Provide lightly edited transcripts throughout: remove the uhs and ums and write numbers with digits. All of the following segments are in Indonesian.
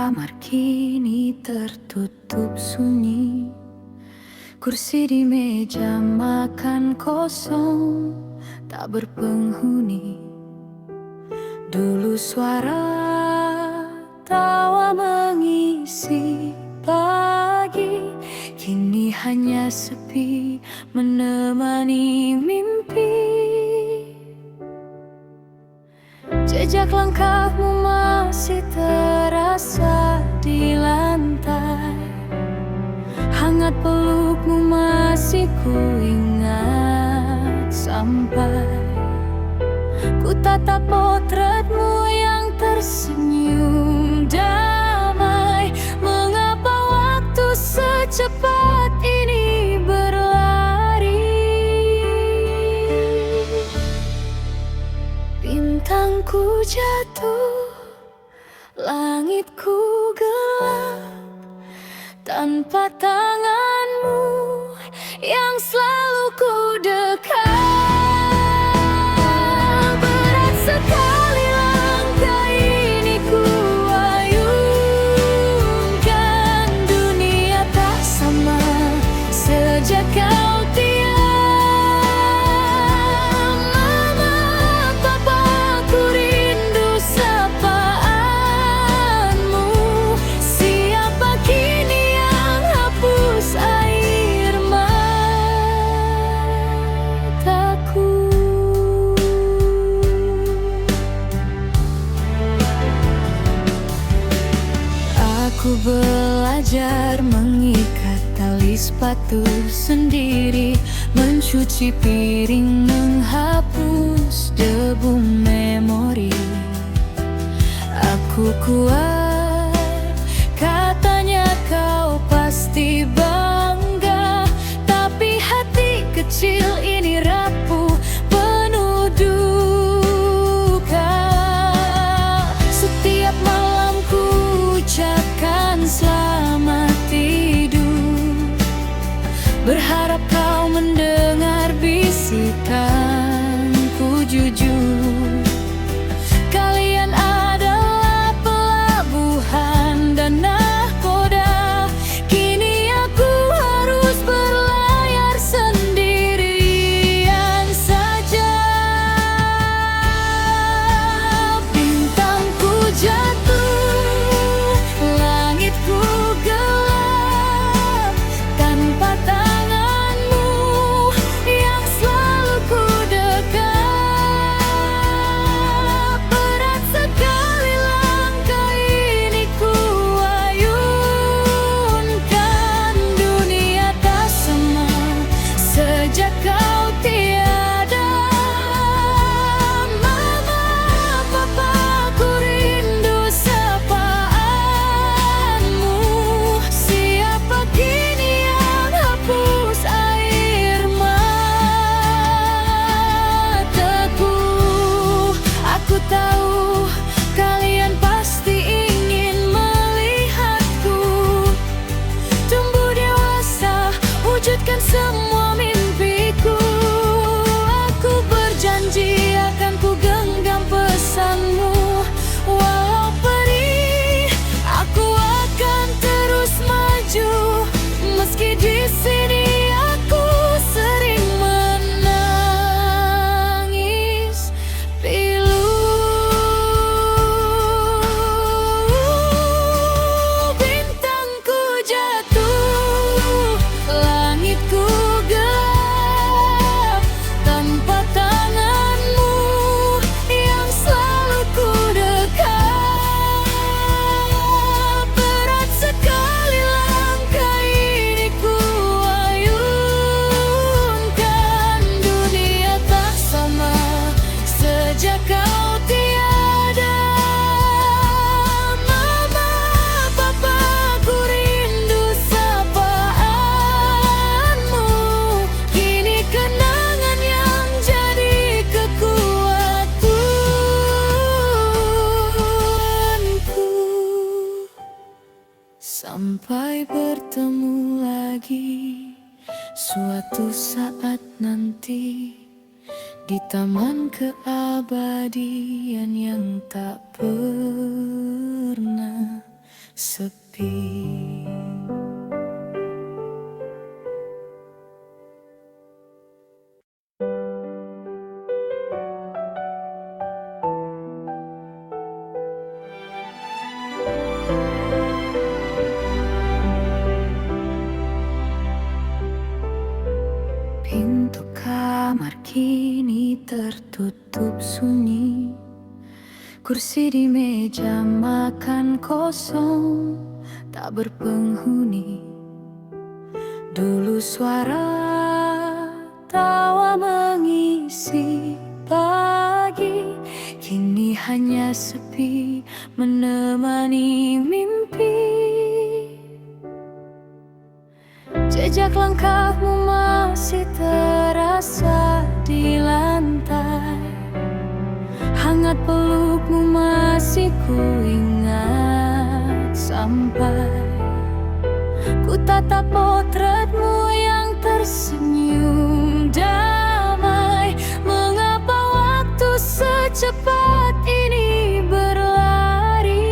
Kamar kini tertutup sunyi, kursi di meja makan kosong, tak berpenghuni. Dulu suara tawa mengisi pagi, kini hanya sepi menemani mimpi. Jejak langkahmu masih terasa di lantai, hangat pelukmu masih kuingat sampai ku tatap potretmu yang tersenyum damai. Mengapa waktu secepat ini berlari? Bintangku jatuh, langitku gelap, tanpa tanganmu yang selalu ku dekat. Berat sekali langkah ini ku ayunkan, dunia tak sama sejak kau tiada. Mama, papa, ku rindu sapaanmu. Siapa kini yang hapus air mataku? Aku belajar mengikat tali sepatu sendiri, mencuci piring, menghapus debu memori. Aku kuat, katanya kau pasti bangga, tapi hati kecil ini rapuh, penuh duka. Setiap malam ku ucapkan selamat tidur, berharap kau mendengar bisikanku jujur. Kalian adalah pelabuhan dan nahkoda, kini aku harus berlayar sendirian saja. Bintangku jatuh, langitku gelap, tanpa tanganmu yang selalu ku dekat. Berat sekali langkah ini ku ayunkan, dunia tak sama sejak kau tiada. Mama, papa, ku rindu sapaanmu. Siapa kini yang hapus air mataku? Aku tahu kalian pasti ingin melihatku tumbuh dewasa, wujudkan semua mimpiku. Aku berjanji akan ku genggam pesanmu. Walau perih, aku akan terus maju, meski di sini aku sering menangis pilu. Bintangku jatuh, langitku gelap, tanpa tanganmu yang selalu ku dekat. Berat sekali langkah ini ku ayunkan, dunia tak sama sejak kau tiada. Mama, papa, ku rindu sapaanmu, kini kenangan yang jadi kekuatanku. Sampai bertemu lagi suatu saat nanti, di taman keabadian yang tak pernah sepi. Pintu kamar kini tertutup sunyi, kursi di meja makan kosong, tak berpenghuni. Dulu suara tawa mengisi pagi, kini hanya sepi menemani mimpi. Jejak langkahmu masih terasa di lantai, hangat pelukmu masih kuingat sampai ku tatap potretmu yang tersenyum damai. Mengapa waktu secepat ini berlari?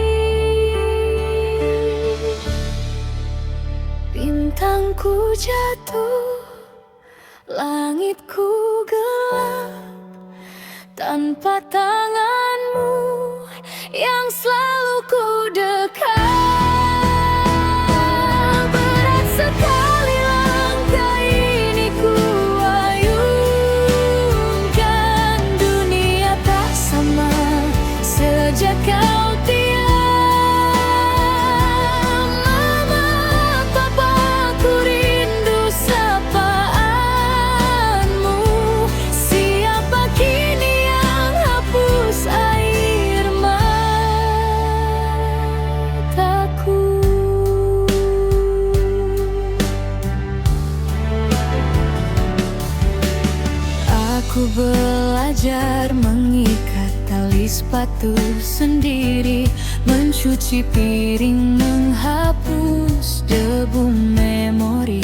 Bintangku jatuh, langitku gelap, tanpa tanganmu yang selalu ku dekat. Berat sekali langkah ini ku ayunkan, dunia tak sama sejak kau tiada. Mama, papa, ku rindu sapaanmu. Siapa kini yang hapus air mataku? Aku belajar mengikat tali sepatu sendiri, mencuci piring, menghapus debu memori.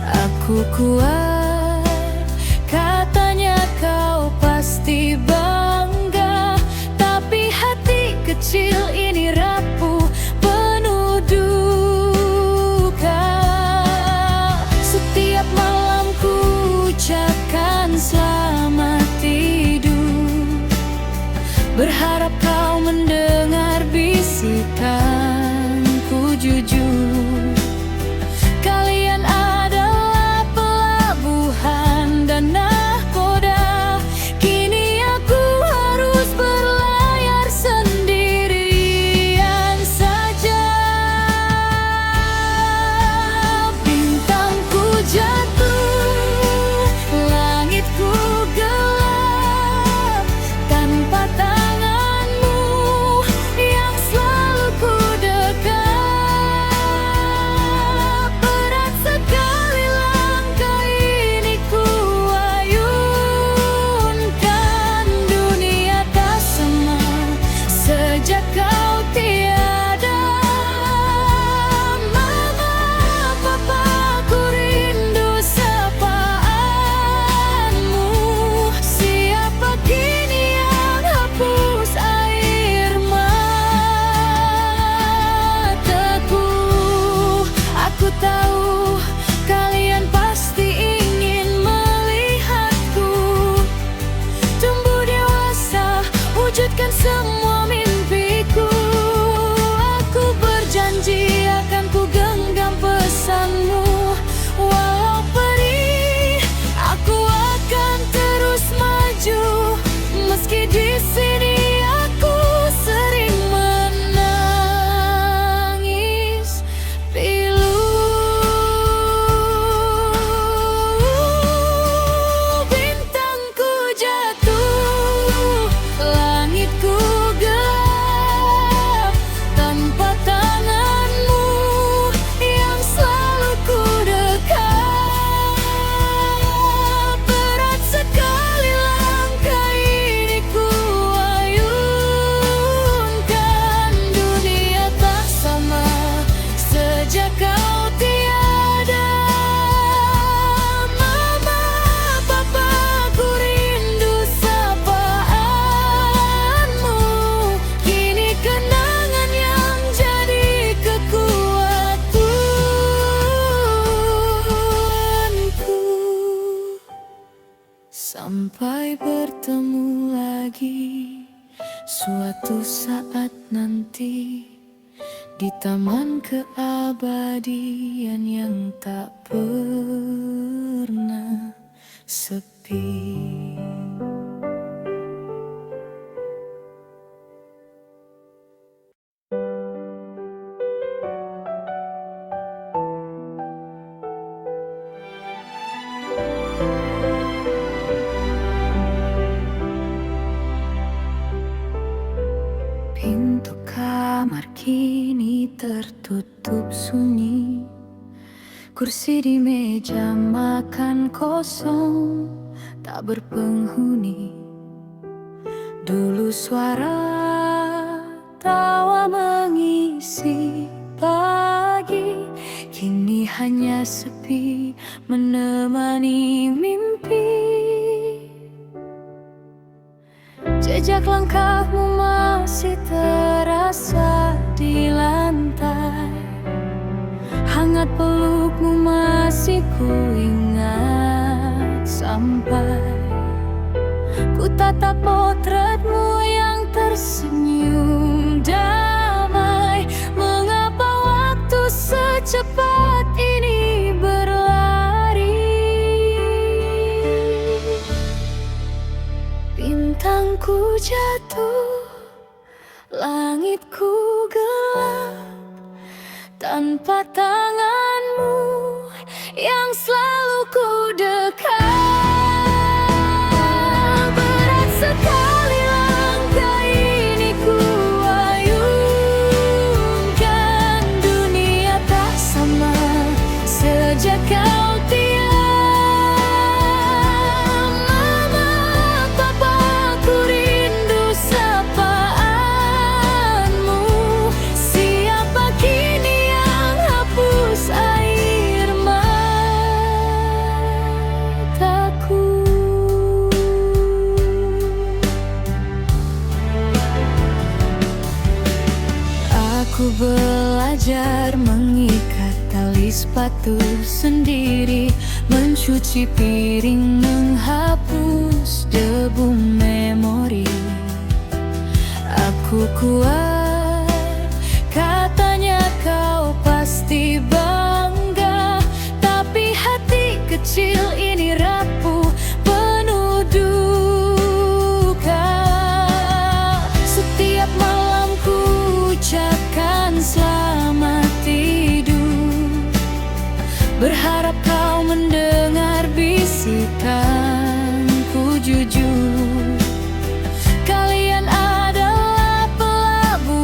Aku kuat, katanya kau pasti bangga, tapi hati kecil ini rapuh, penuh duka. Setiap malam ku ucapkan selamat tidur, berharap kau mendengar bisikanku jujur. Kalian adalah pelabuhan dan nahkoda, kini aku harus berlayar sendirian saja. Bintangku jatuh, langitku gelap, tanpa tanganmu yang selalu ku dekat. Berat sekali langkah ini ku ayunkan, dunia tak sama sejak kau tiada. Mama, papa, ku rindu sapaanmu. Siapa kini yang hapus air mataku? Aku tahu kalian pasti ingin melihatku tumbuh dewasa, wujudkan semua mimpiku. Aku berjanji akan ku genggam pesanmu, walau perih, aku akan terus maju. Meski di sini aku sering menangis pilu. Suatu saat nanti di taman keabadian yang tak pernah sepi. Pintu kamar kini tertutup sunyi. Kursi di meja makan kosong, tak berpenghuni. Dulu suara tawa mengisi pagi, kini hanya sepi menemani mimpi. Jejak langkahmu masih terasa di lantai, hangat pelukmu masih kuingat sampai ku tatap potretmu yang tersenyum damai. Mengapa waktu secepat ini berlari? Bintangku jatuh, langitku gelap, tanpa tanganmu yang selalu ku dekat. Berat sekali langkah ini ku ayunkan. Dunia tak sama sejak kau tiada. Mama, papa, ku rindu sapaanmu. Siapa kini yang hapus air mataku? Aku belajar mengikat tali sepatu sendiri, mencuci piring, menghapus debu memori. Aku kuat, katanya kau pasti bangga, tapi hati kecil ini rapuh, penuh duka. Setiap malam ku ucapkan selamat tidur, berharap kau mendengar bisikanku jujur. Kalian adalah pelabuhan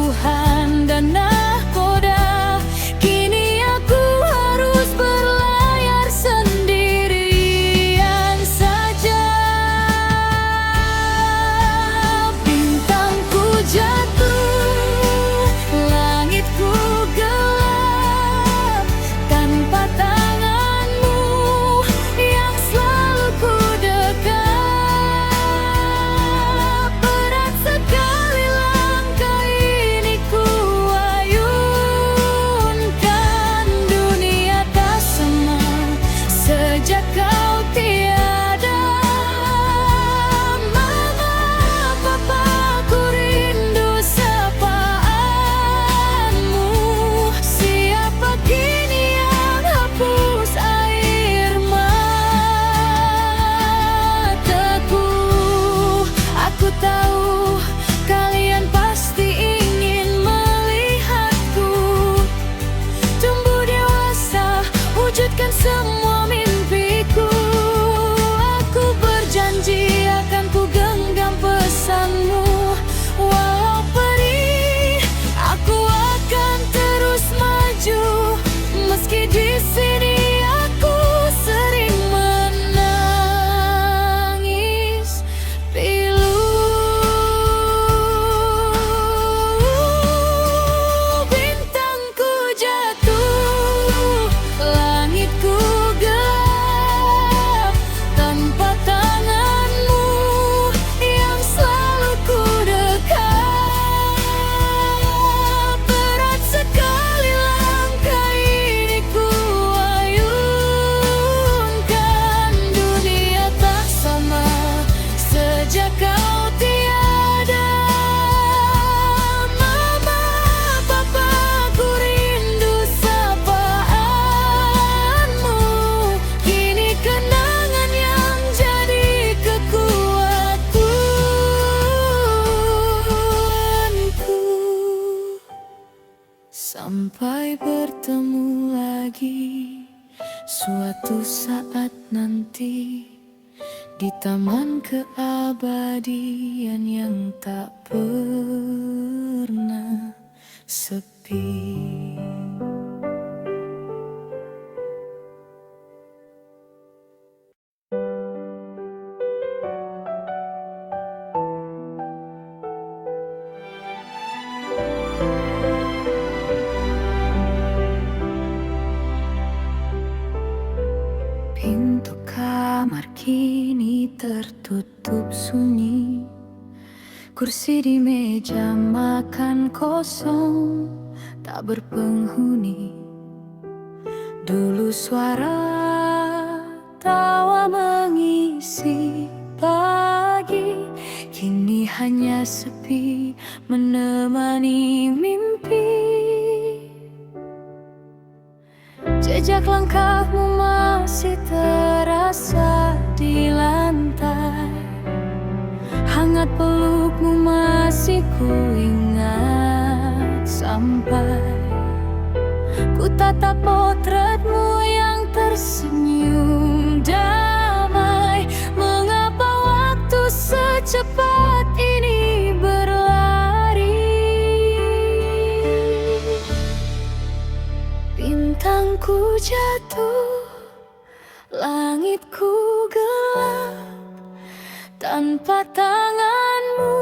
Sampai bertemu lagi suatu saat nanti di taman keabadian yang tak pernah sepi. Pintu kamar kini tertutup sunyi, kursi di meja makan kosong, tak berpenghuni. Dulu suara tawa mengisi pagi, kini hanya sepi menemani mimpi. Jejak langkahmu masih terasa di lantai, hangat pelukmu masih kuingat sampai ku tatap potretmu yang tersenyum damai. Mengapa waktu secepat ini berlari? Bintangku jatuh, langitku gelap, tanpa tanganmu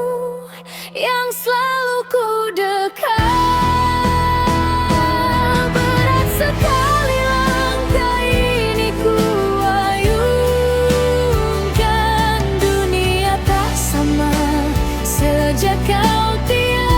yang selalu ku dekat. Berat sekali langkah ini ku ayunkan, dunia tak sama sejak kau tiada.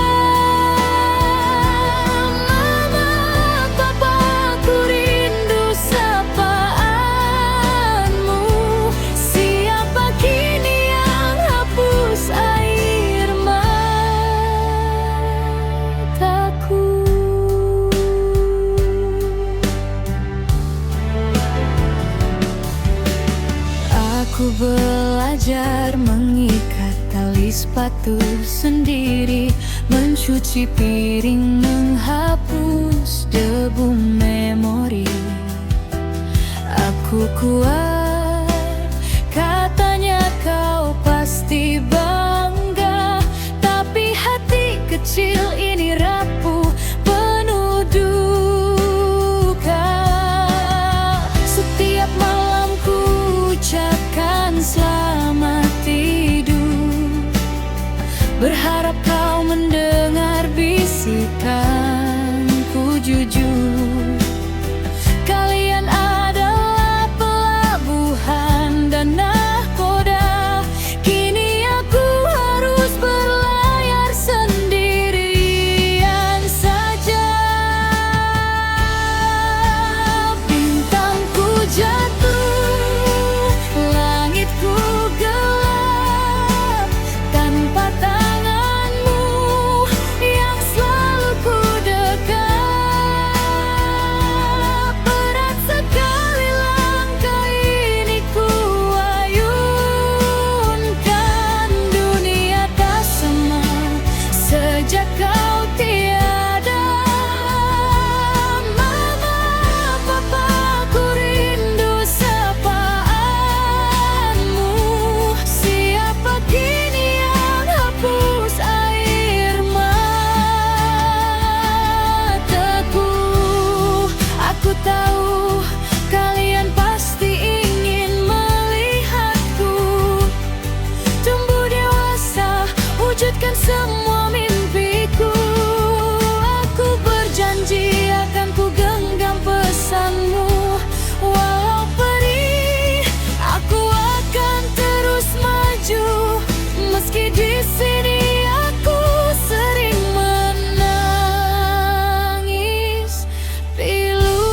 Aku belajar mengikat tali sepatu sendiri, mencuci piring, menghapus debu memori. Aku kuat, katanya kau pasti bangga, tapi hati kecil ini rapuh, penuh duka. Setiap malam ku ucapkan selamat tidur, berharap kau mendengar bisikanku jujur. Kalian adalah pelabuhan dan nahkoda, kini aku harus berlayar sendirian saja. Bintangku jatuh, langitku gelap, tanpa tanganmu yang selalu ku dekat. Berat sekali langkah ini ku ayunkan, dunia tak sama sejak kau tiada. Mama, papa, ku rindu sapaanmu. Siapa kini yang hapus air mataku? Aku tahu kalian pasti ingin melihatku tumbuh dewasa, wujudkan semua mimpiku. Aku berjanji akan ku genggam pesanmu, walau perih, aku akan terus maju. Meski di sini aku sering menangis pilu.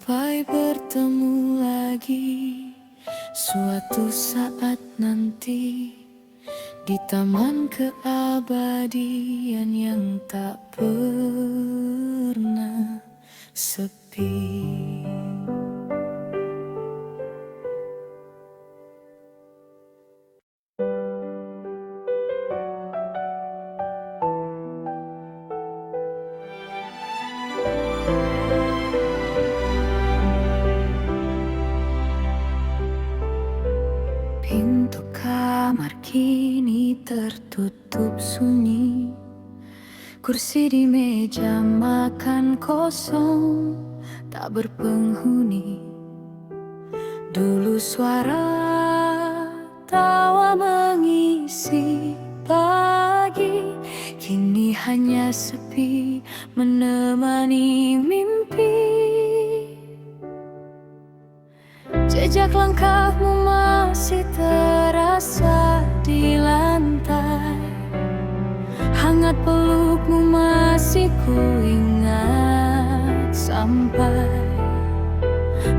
sampai bertemu lagi suatu saat nanti di taman keabadian yang tak pernah sepi. Pintu kamar kini tertutup sunyi, kursi di meja makan kosong tak berpenghuni. Dulu suara tawa mengisi pagi, kini hanya sepi menemani mimpi. Jejak langkahmu masih terasa di lantai, hangat pelukmu masih kuingat sampai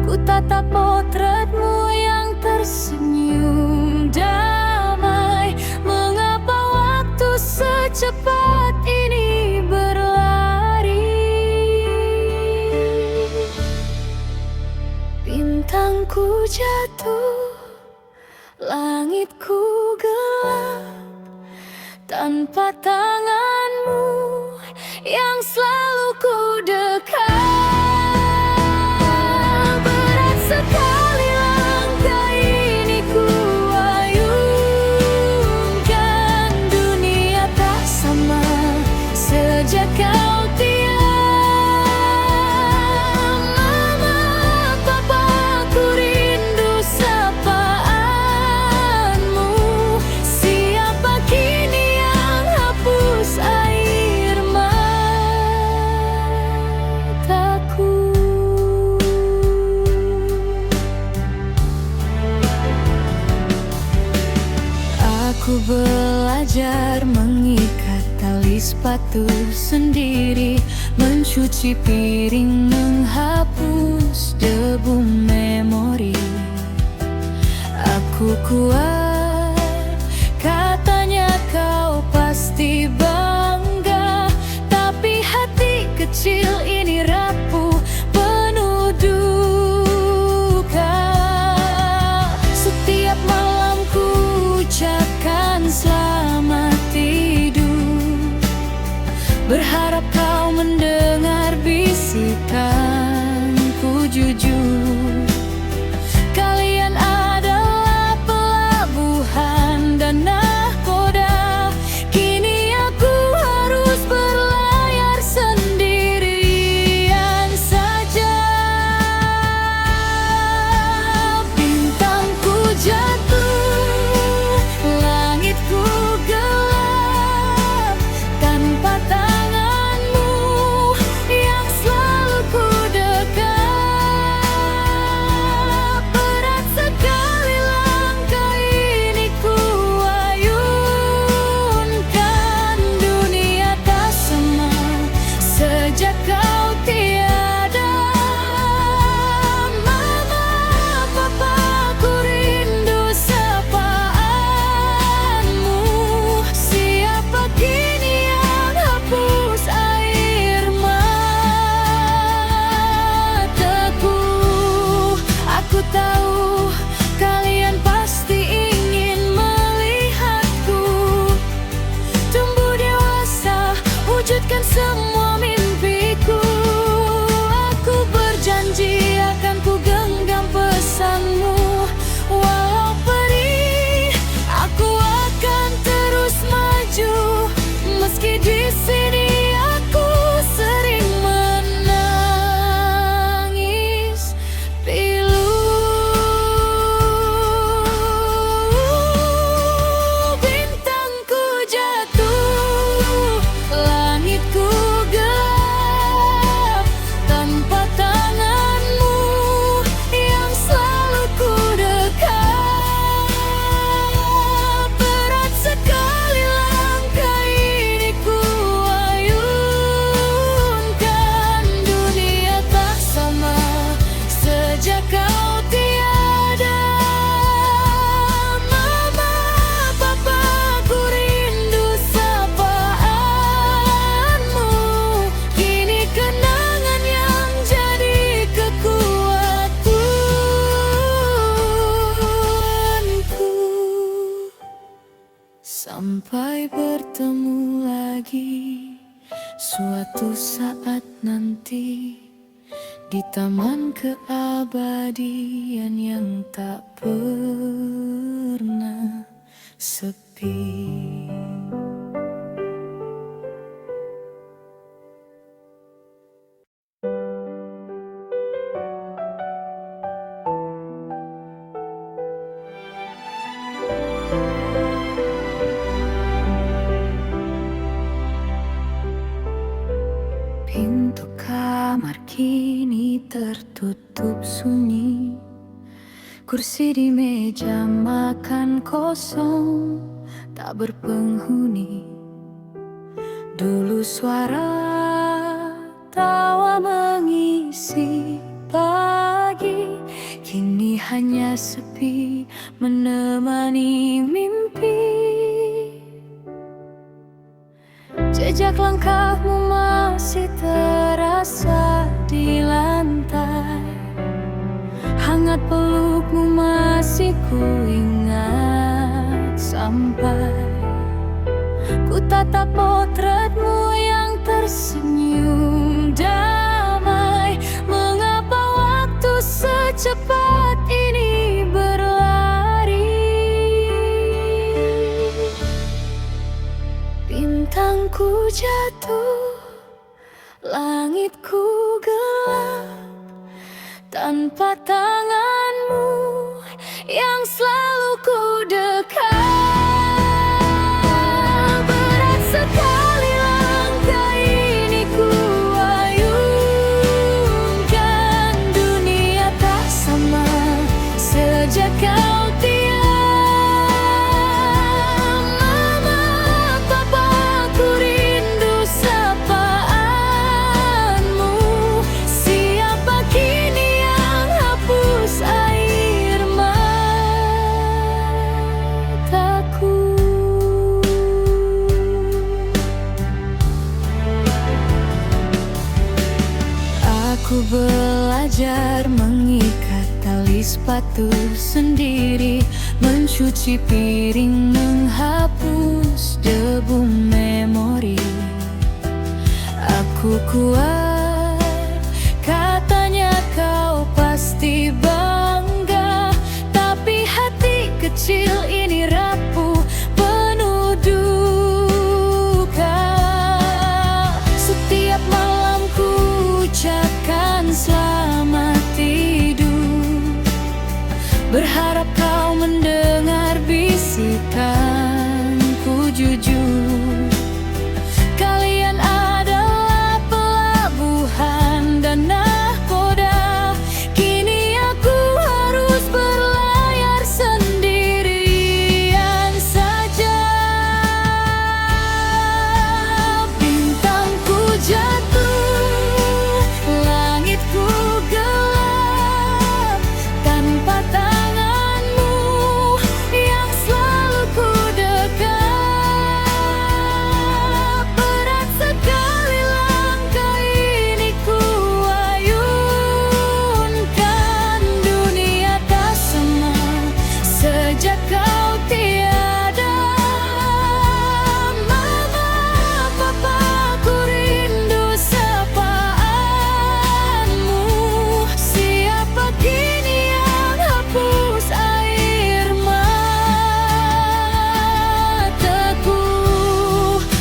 ku tatap potretmu yang tersenyum damai. Mengapa waktu secepat ini berlari? Bintangku jatuh, langitku gelap, tanpa tanganmu yang selalu ku dekat. Berat sekali langkah ini ku ayunkan, dunia tak sama sejak kau tiada. Aku belajar mengikat tali sepatu sendiri, mencuci piring, menghapus debu memori. Aku kuat, katanya kau pasti bangga, tapi hati kecil ini rapuh, penuh duka. Setiap malam ku ucapkan selamat tidur, berharap kau mendengar bisikanku jujur. Kalian adalah pelabuhan sampai bertemu lagi suatu saat nanti di taman keabadian yang tak pernah sepi. Pintu kamar kini tertutup sunyi, kursi di meja makan kosong tak berpenghuni. Dulu suara tawa mengisi pagi, kini hanya sepi menemani mimpi. Jejak langkahmu masih terasa di lantai, hangat pelukmu masih kuingat sampai ku tatap potretmu yang tersenyum damai. Mengapa waktu secepat ini berlari? Bintangku jatuh, langitku gelap, tanpa tanganmu yang selalu ku dekat. Berat sekali langkah ini ku ayunkan, dunia tak sama sejak kau tiada. Mama, papa, ku rindu sapaanmu. Siapa kini yang hapus air mataku? Aku belajar mengikat tali sepatu sendiri, mencuci piring, menghapus debu memori. Aku kuat, katanya kau pasti bangga, tapi hati kecil ini rapuh, penuh duka. Setiap malam ku ucapkan selamat tidur, berharap kau mendengar bisikanku jujur. Kalian adalah pelabuhan dan nahkoda, kini aku harus berlayar sendirian saja. Bintangku jatuh, langitku gelap, tanpa tanganmu yang selalu ku dekat. Berat sekali langkah ini ku ayunkan, dunia tak sama sejak kau tiada. Mama, papa, ku rindu sapaanmu. Siapa kini yang hapus air mataku?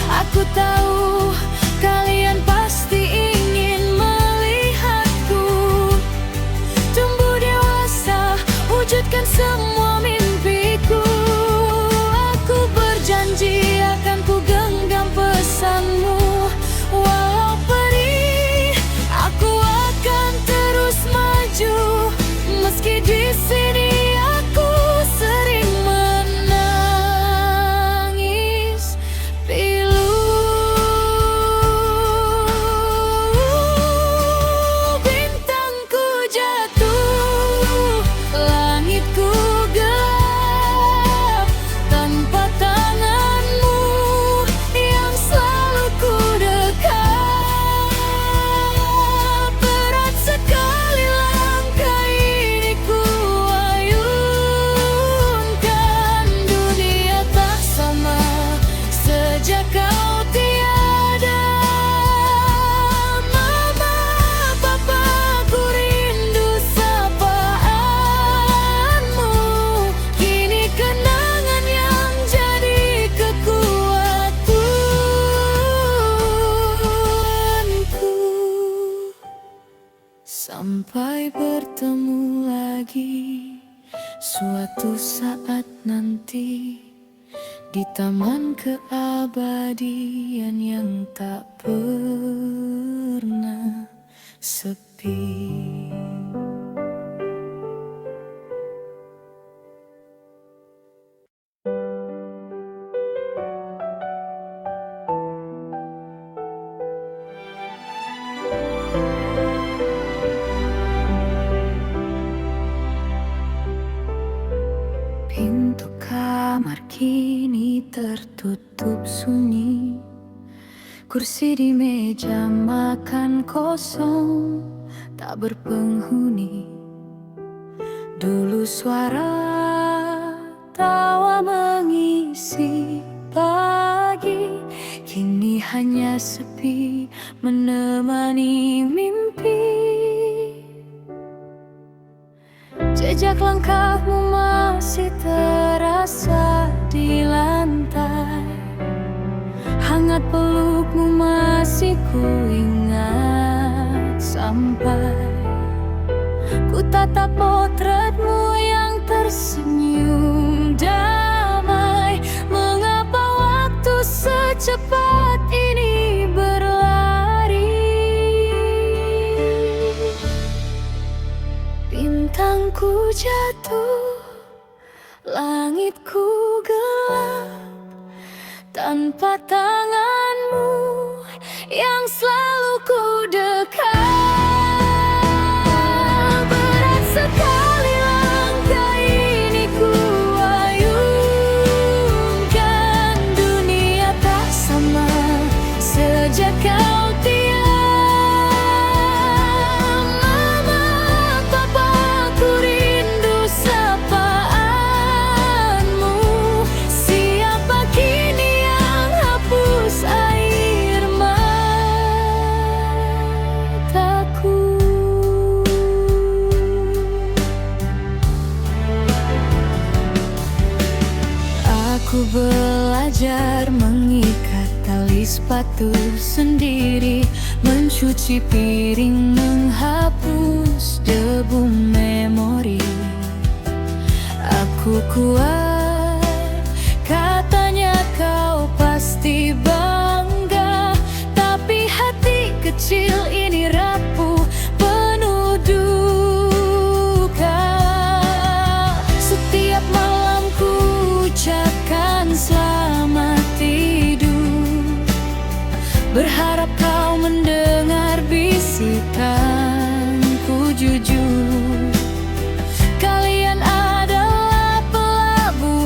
Aku tahu kalian pasti ingin melihatku tumbuh dewasa, wujudkan semua mimpiku. Aku berjanji akan ku genggam pesanmu, walau perih aku akan terus maju. Meski di sini aku sering menangis pilu. sejak kau tiada. Mama, papa, ku rindu sapaanmu. Kini kenangan yang jadi kekuatanku. Sampai bertemu lagi suatu saat nanti di taman keabadian yang tak pernah sepi. Pintu kamar kini tertutup sunyi. Kursi di meja makan kosong, tak berpenghuni. Dulu suara tawa mengisi pagi, kini hanya sepi menemani mimpi. Jejak langkahmu masih terasa di lantai, hangat pelukmu masih kuingat. Sampai ku tatap potretmu yang tersenyum damai. Mengapa waktu secepat ini berlari? Bintangku jatuh, langitku gelap, tanpa tanganmu yang selalu ku dekat. Berat sekali langkah ini ku ayunkan. Dunia tak sama sejak kau tiada. Aku belajar mengikat tali sepatu sendiri, mencuci piring, menghapus debu memori. Aku kuat, katanya kau pasti bangga, tapi hati kecil ini rapuh, penuh duka. Setiap malam ku ucapkan selamat tidur, berharap kau mendengar bisikanku jujur. Kalian adalah pelabuhan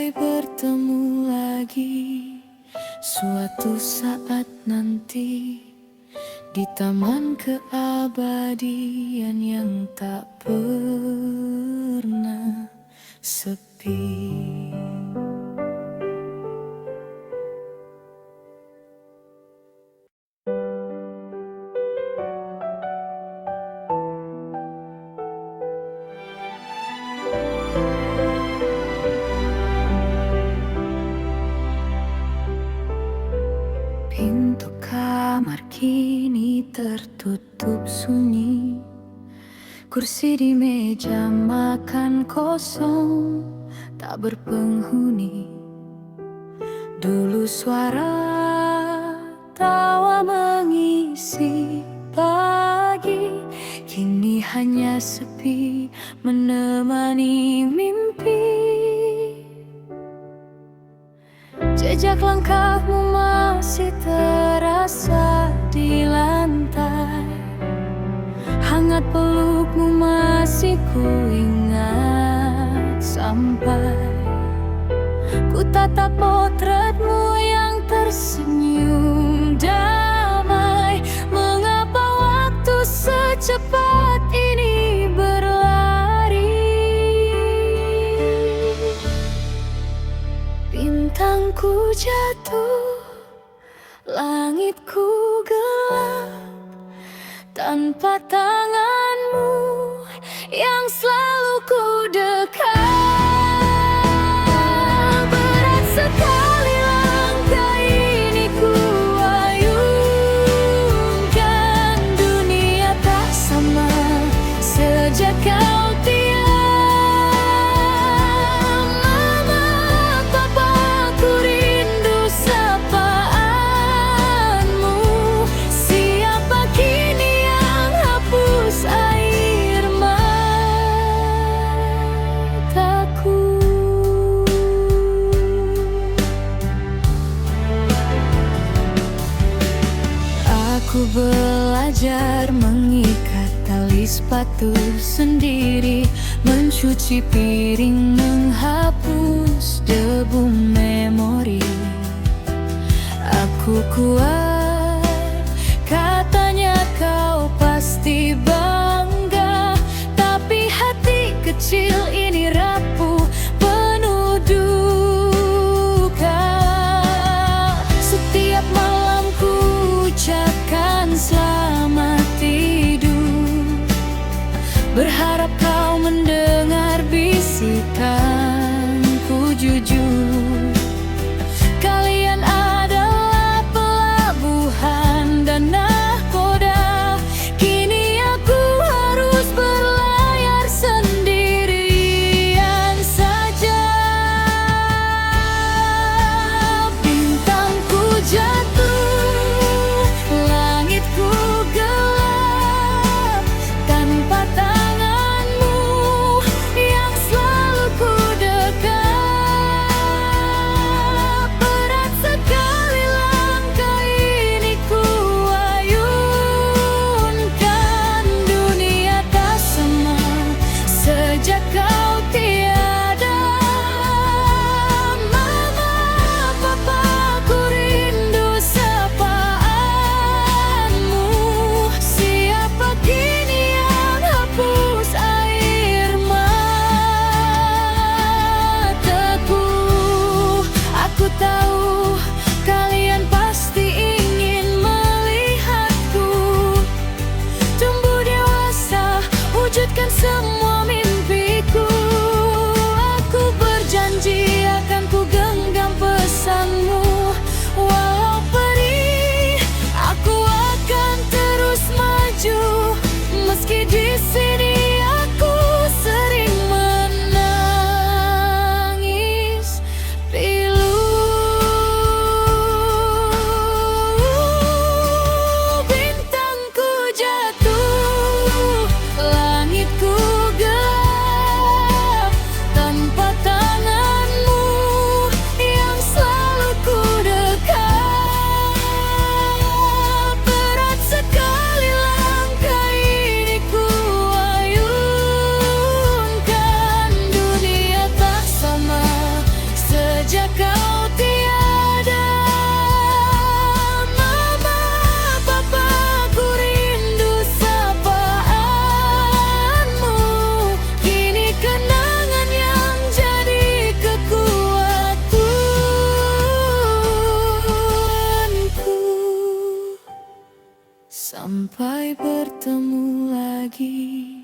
sampai bertemu lagi suatu saat nanti di taman keabadian yang tak pernah sepi. Pintu kamar kini tertutup sunyi, kursi di meja makan kosong tak berpenghuni. Dulu suara tawa mengisi pagi, kini hanya sepi menemani mimpi. Jejak langkahmu masih terasa di lantai, hangat pelukmu masih kuingat sampai ku tatap potretmu yang tersenyum damai. Mengapa waktu secepat ini berlari? Bintangku jatuh, langitku gelap, tanpa tanganmu yang selalu ku dekat. Berat sekali langkah ini ku ayunkan, dunia tak sama sejak kau tiada. Aku belajar mengikat tali sepatu sendiri, mencuci piring, menghapus debu memori. Aku kuat, katanya kau pasti bangga, tapi hati kecil ini rapuh, penuh duka. Setiap malam ku ucapkan selamat tidur, berharap kau mendengar bisikanku jujur. Kalian adalah Sampai bertemu lagi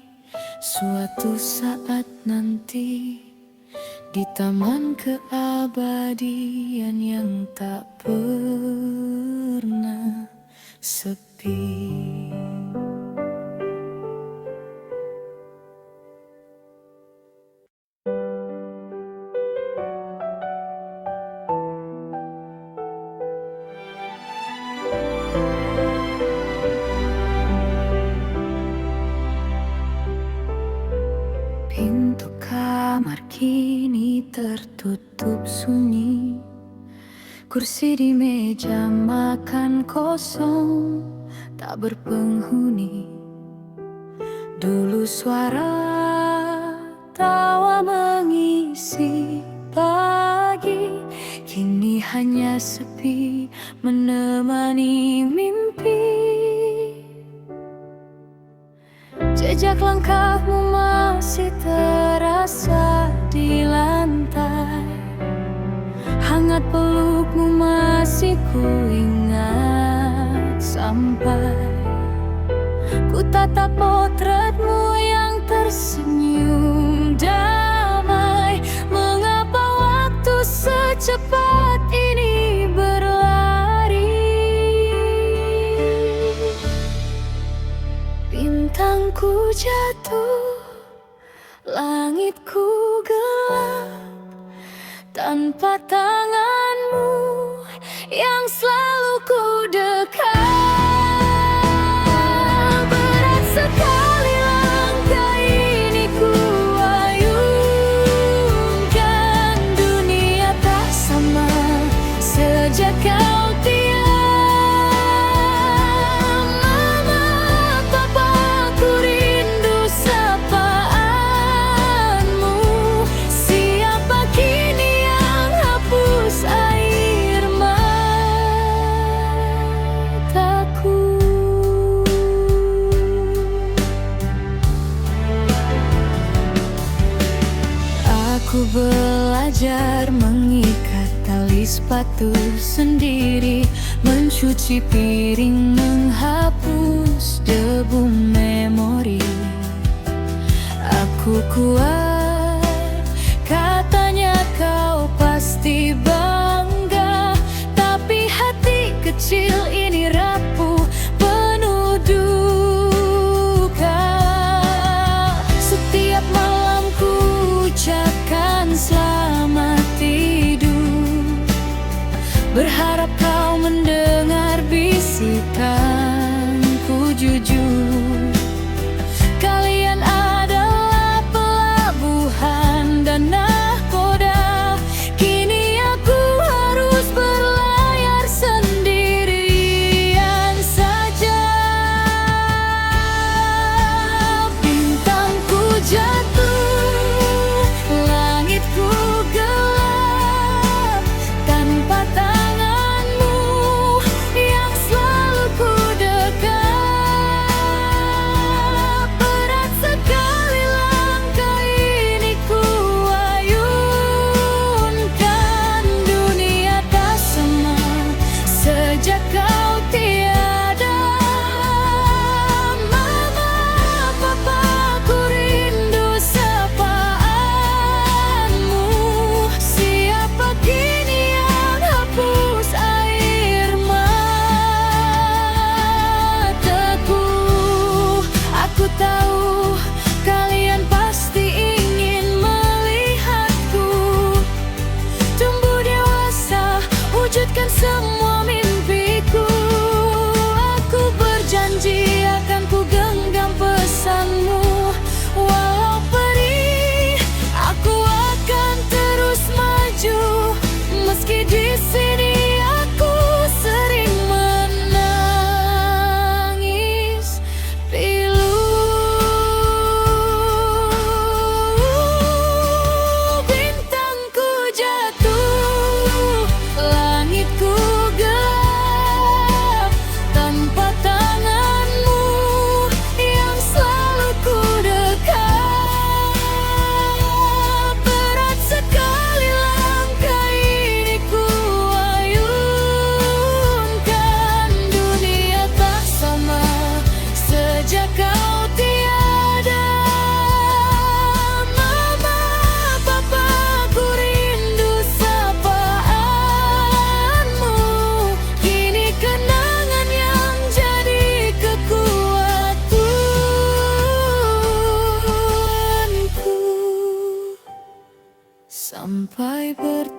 suatu saat nanti di taman keabadian yang tak pernah sepi. Pintu kamar kini tertutup sunyi, kursi di meja makan kosong, tak berpenghuni. Dulu suara tawa mengisi pagi, kini hanya sepi menemani mimpi. Jejak langkahmu masih terasa di lantai, hangat pelukmu masih kuingat sampai ku tatap potretmu yang tersenyum damai. Mengapa waktu secepat ini berlari? Bintangku jatuh, langitku gelap, tanpa tanganmu yang selalu ku dekat. Berat sekali langkah ini ku ayunkan, dunia tak sama sejak kau tiada. Aku belajar mengikat tali sepatu sendiri, mencuci piring, menghapus debu memori. Aku kuat, katanya kau pasti bangga, tapi hati kecil ini rapuh, penuh duka. Setiap malam ku ucapkan selamat tidur, berharap kau mendengar bisikanku jujur. Kalian adalah pelabuhan dan nahkoda, kini aku harus berlayar sendirian saja. Bintangku jatuh, langitku gelap, tanpa tanganmu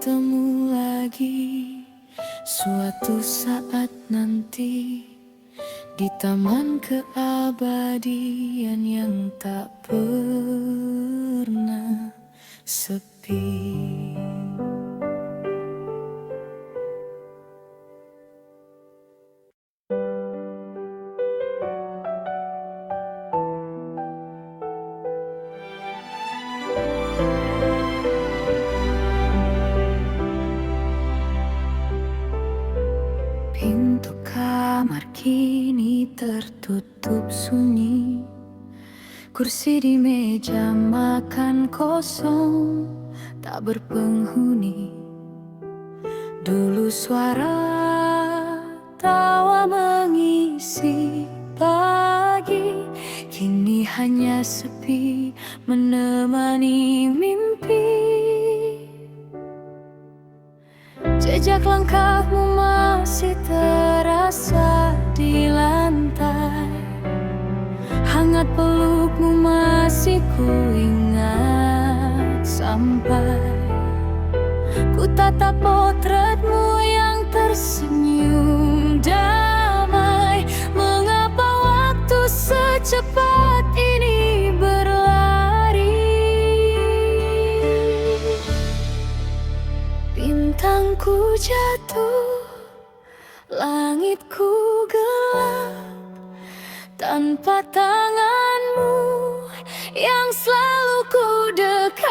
bertemu lagi suatu saat nanti di taman keabadian yang tak pernah sepi. Pintu kamar kini tertutup sunyi, kursi di meja makan kosong tak berpenghuni. Dulu suara tawa mengisi pagi, kini hanya sepi menemani mimpi. Jejak langkahmu masih terasa di lantai, hangat pelukmu masih kuingat sampai ku tatap potretmu yang tersenyum damai. Mengapa waktu secepat ini berlari? Bintangku jatuh, langitku gelap, tanpa tanganmu yang selalu ku dekat.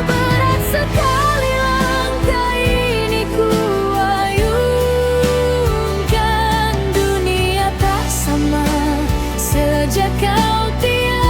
Berat sekali langkah ini ku ayunkan, dunia tak sama sejak kau tiada.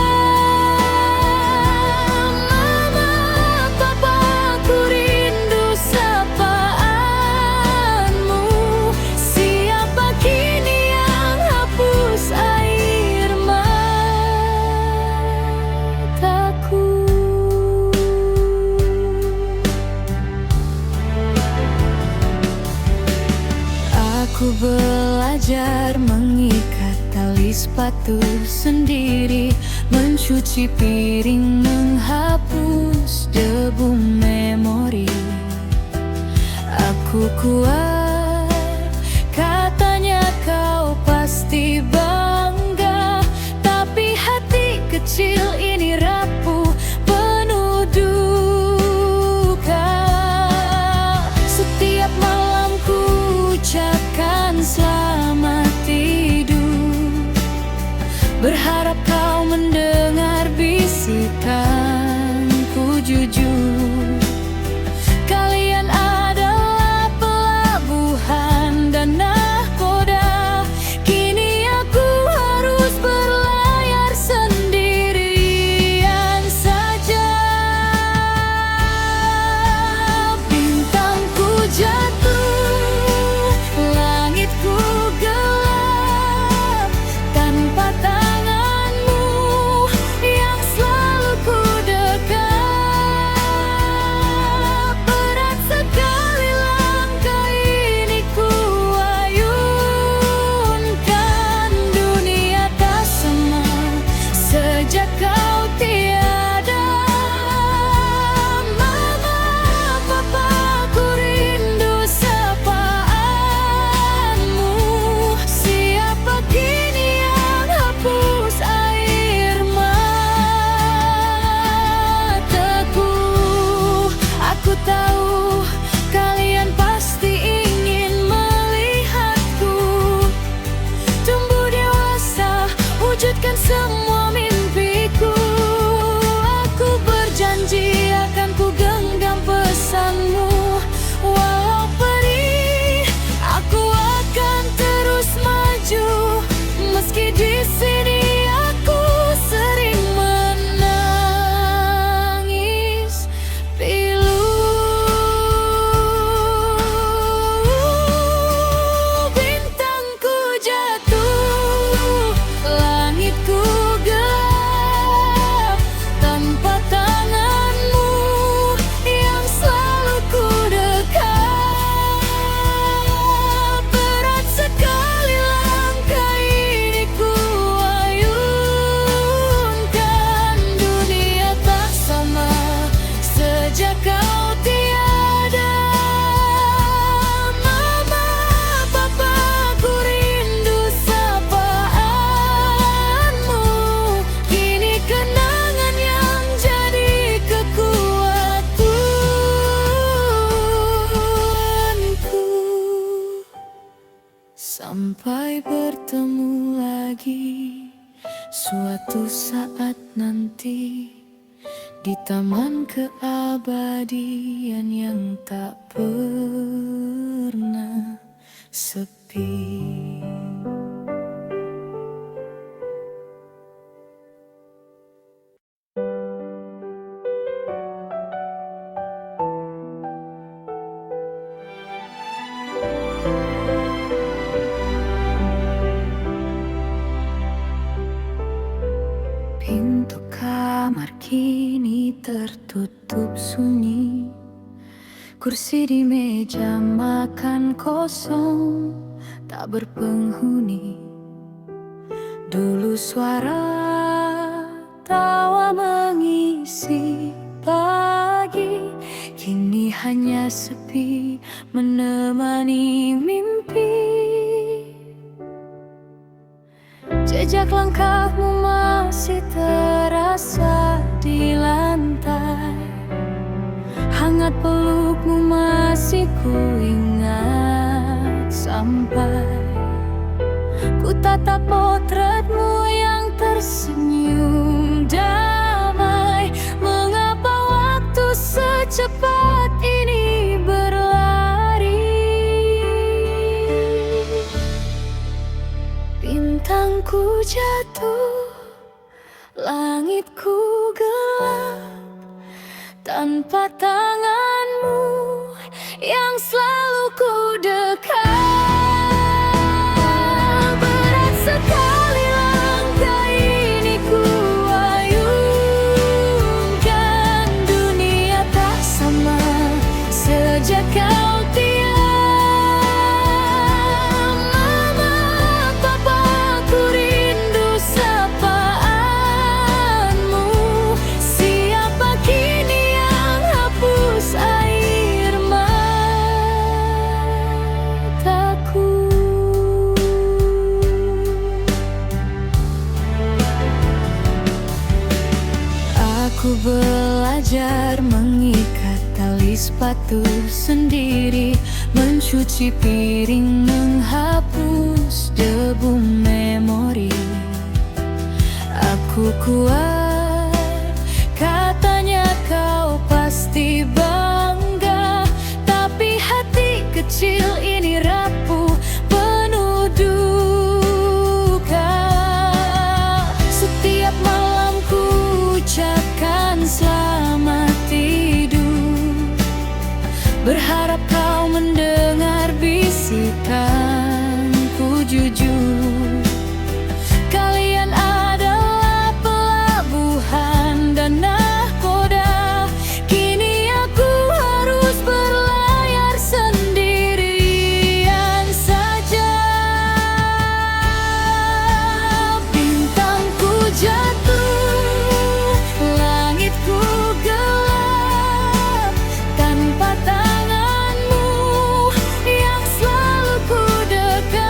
Aku belajar mengikat tali sepatu sendiri, mencuci piring, menghapus debu memori. Aku kuat, katanya kau pasti bangga, tapi hati kecil ini rapuh penuh duka. Setiap malam ku ucapkan selamat tidur, berharap kau mendengar bisikanku jujur. Kalian adalah pelabuhan dan nahkoda, kini aku harus berlayar sendirian saja. Bintangku jatuh, langitku gelap, tanpa tanganmu yang selalu ku dekat. Berat sekali langkah ini ku ayunkan, dunia tak sama sejak kau tiada. Mama, papa, ku rindu sapaanmu. Siapa kini yang hapus air mataku? Aku tahu kalian pasti ingin melihatku tumbuh dewasa, wujudkan semua mimpiku. Aku berjanji akan ku genggam pesanmu. Walau perih, aku akan terus maju, meski di sini aku sering menangis pilu. Sampai bertemu lagi suatu saat nanti di taman keabadian yang tak pernah sepi. Pintu kamar kini tertutup sunyi, kursi di meja makan kosong tak berpenghuni. Dulu suara tawa mengisi pagi, kini hanya sepi menemani mimpi. Jejak langkahmu masih terasa di lantai, hangat pelukmu masih kuingat sampai ku tatap potretmu yang tersenyum damai. Mengapa waktu secepat ini berlari? Bintangku jatuh, langitku gelap, tanpa tanganmu yang selalu ku dekat. Berat sekali langkah ini ku ayunkan, dunia tak sama sejak kau diam. Mama, papa, ku rindu sapaanmu. Siapa kini yang hapus air mataku? Aku belajar mengikat tali sepatu sendiri, mencuci piring, menghapus debu memori. Aku kuat, katanya kau pasti bangga, tapi hati kecil ini rapuh, penuh duka. Setiap malam ku ucapkan selamat tidur, berharap kau mendengar bisikanku jujur. Kalian adalah pelabuhan dan nahkoda, kini aku harus berlayar sendirian saja. Bintangku jatuh, langitku gelap, tanpa tanganmu yang selalu ku dekat.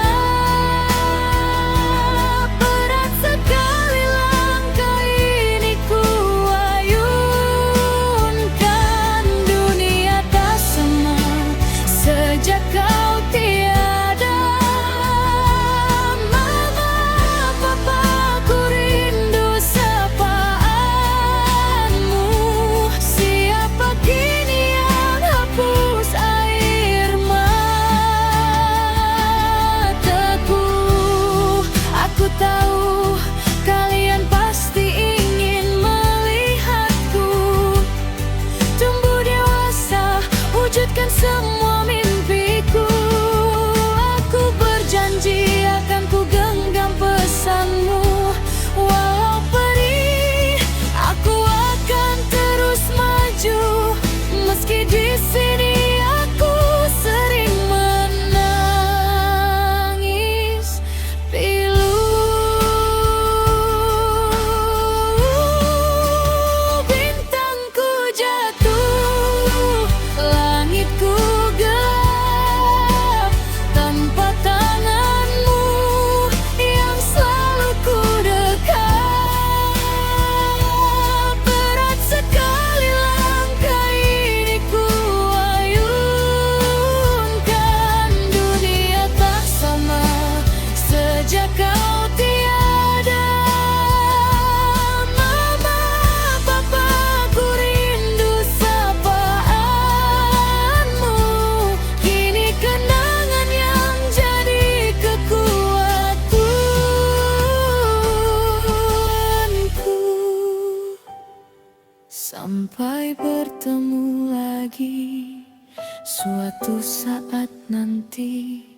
Sampai bertemu lagi suatu saat nanti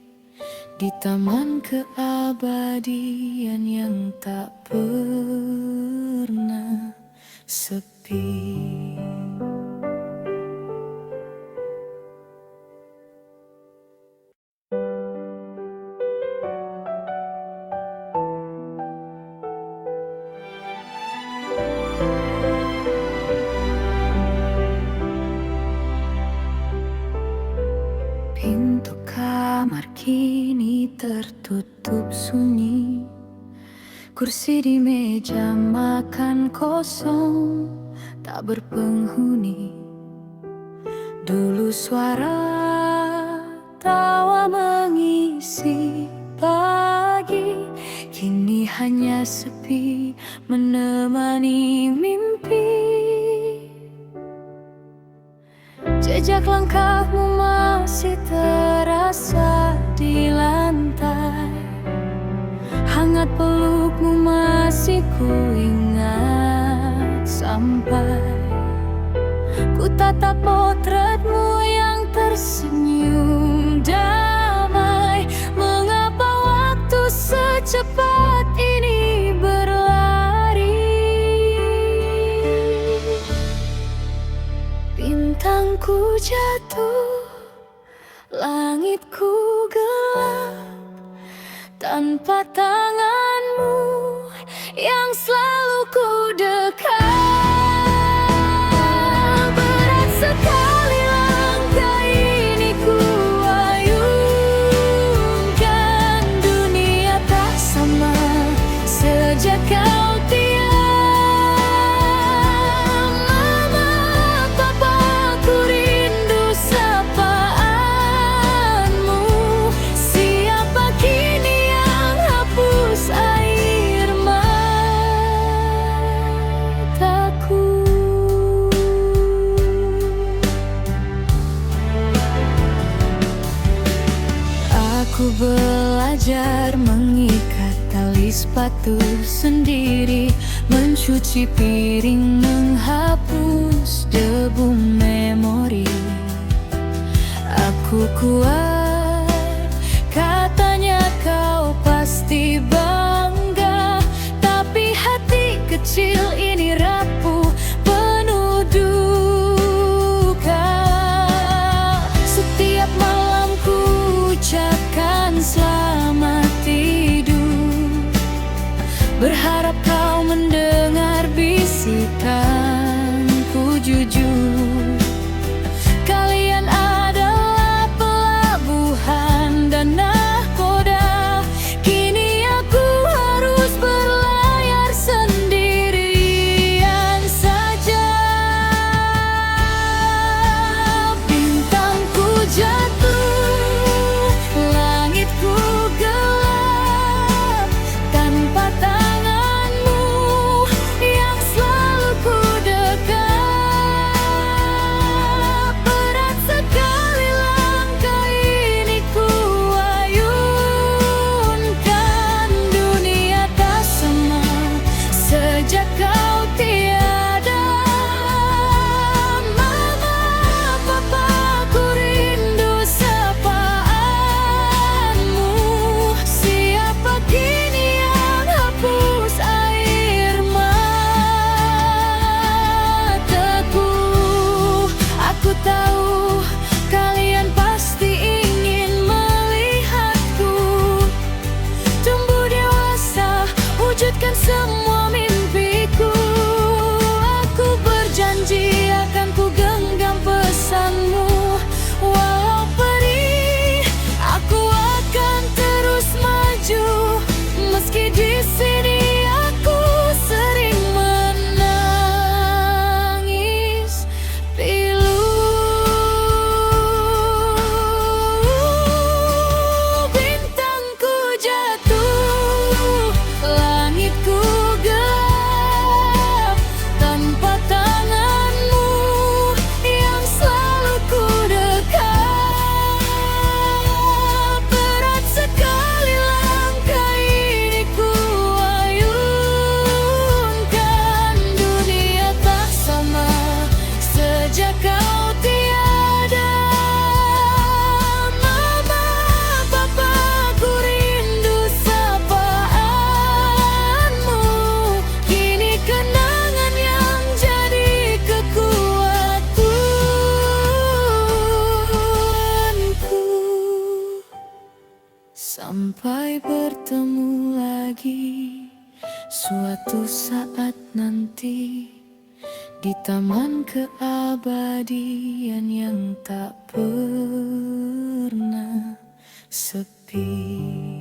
di taman keabadian yang tak pernah sepi. Pintu kamar kini tertutup sunyi, kursi di meja makan kosong, tak berpenghuni. Dulu suara tawa mengisi pagi, kini hanya sepi menemani mimpi. Jejak langkahmu masih terasa di lantai, hangat pelukmu masih kuingat sampai ku tatap potretmu yang tersenyum damai. Mengapa waktu secepat ini berlari? Bintangku jatuh, langitku gelap, tanpa tanganmu yang selalu ku dekat. Berat sekali langkah ini ku ayunkan, dunia tak sama sejak kau tiada. Mama, papa, ku rindu sapaanmu. Siapa kini yang hapus air mataku? Aku belajar mengikat tali sepatu sendiri, mencuci piring, menghapus debu memori. Aku kuat, katanya kau pasti bangga, tapi hati kecil ini rapuh, penuh duka. Setiap malam ku ucapkan selamat tidur, berharap kau mendengar bisikanku jujur. Kalian adalah Sampai bertemu lagi suatu saat nanti di taman keabadian yang tak pernah sepi.